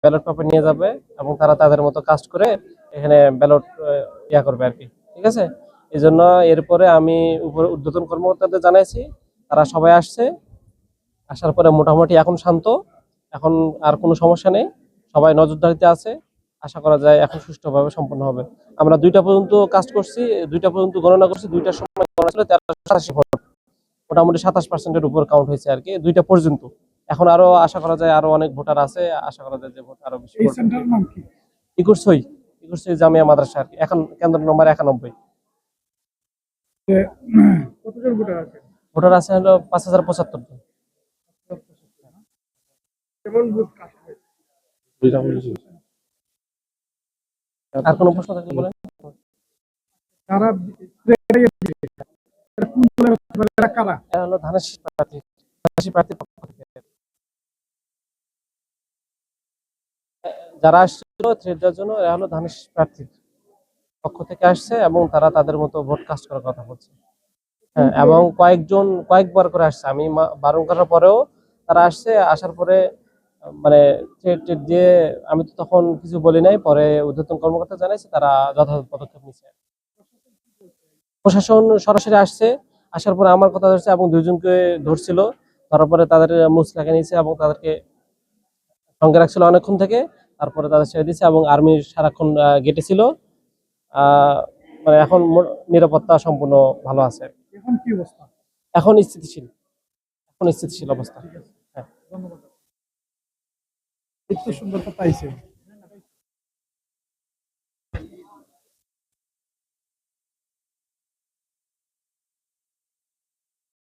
Ballot paper নিয়ে যাবে এবং তারা তাদের মতো কাজ করে এখানে ব্যালট করবে আর কি। ঠিক আছে, এই জন্য এরপরে আমি উপরে ঊর্ধ্বতন কর্মকর্তাদের জানাইছি, তারা সবাই আসছে। আসার পরে মোটামুটি এখন শান্ত, এখন আর কোনো সমস্যা নেই, সবাই নজরদারিতে আছে। আশা করা যায় এখন সুষ্ঠুভাবে সম্পন্ন হবে। আমরা 2টা পর্যন্ত কাজ করছি, 2টা পর্যন্ত গণনা করছি, 2টার সময় গণনা ছিল 1387 ভোট, মোটামুটি 27% উপর কাউন্ট হয়েছে আর কি 2টা পর্যন্ত। এখন আরো আশা করা যায় আরো অনেক ভোটার আছে, আশা করা যায় যে ভোট আরো বেশি। এই সেন্টারের নাম কি? ইকুরসই জামিয়া মাদ্রাসা আর কি, এখন কেন্দ্র নম্বর 91। কতজন ভোটার আছে? ভোটার আছে হলো 5075 জন। কেমন ভোট কাস্ট হয়েছে? আর কোনো প্রশ্ন থাকলে বলেন। কারা কোন দলের হতে পারে, এরা কারা? এরা হলো ধানের প্রার্থীর পক্ষ থেকে যারা আসছিল থ্রেড দেওয়ার জন্য, এরা হলো ধানের প্রার্থীর পক্ষ থেকে আসছে এবং তারা তাদের মতো ভোট কাস্ট করার কথা বলছে। হ্যাঁ, এবং কয়েকবার করে আসছে, আমি বারণ করার পরেও তারা আসছে। আসার পরে মানে থ্রেড দিয়ে আমি তো তখন কিছু বলি নাই, পরে ঊর্ধ্বতন কর্মকর্তা জানাইছে, তারা যথাযথ পদক্ষেপ নিচ্ছে। প্রশাসন সরাসরি আসছে, আসার পরে আমার কথা ধরছে এবং 2জনকে ধরছিল, ধরার পরে তাদের মুছ লেখা নিয়েছে এবং তাদেরকে সঙ্গে রাখছিল অনেকক্ষণ থেকে, তারপরে তাদের ছেড়ে দিচ্ছে এবং আর্মি সারাক্ষণ গেটে ছিল। মানে এখন নিরাপত্তা সম্পূর্ণ ভালো আছে। এখন কি অবস্থা? এখন স্থিতিশীল অবস্থা। ঠিক আছে, হ্যাঁ, ধন্যবাদ। এত সুন্দর কথা আইছে।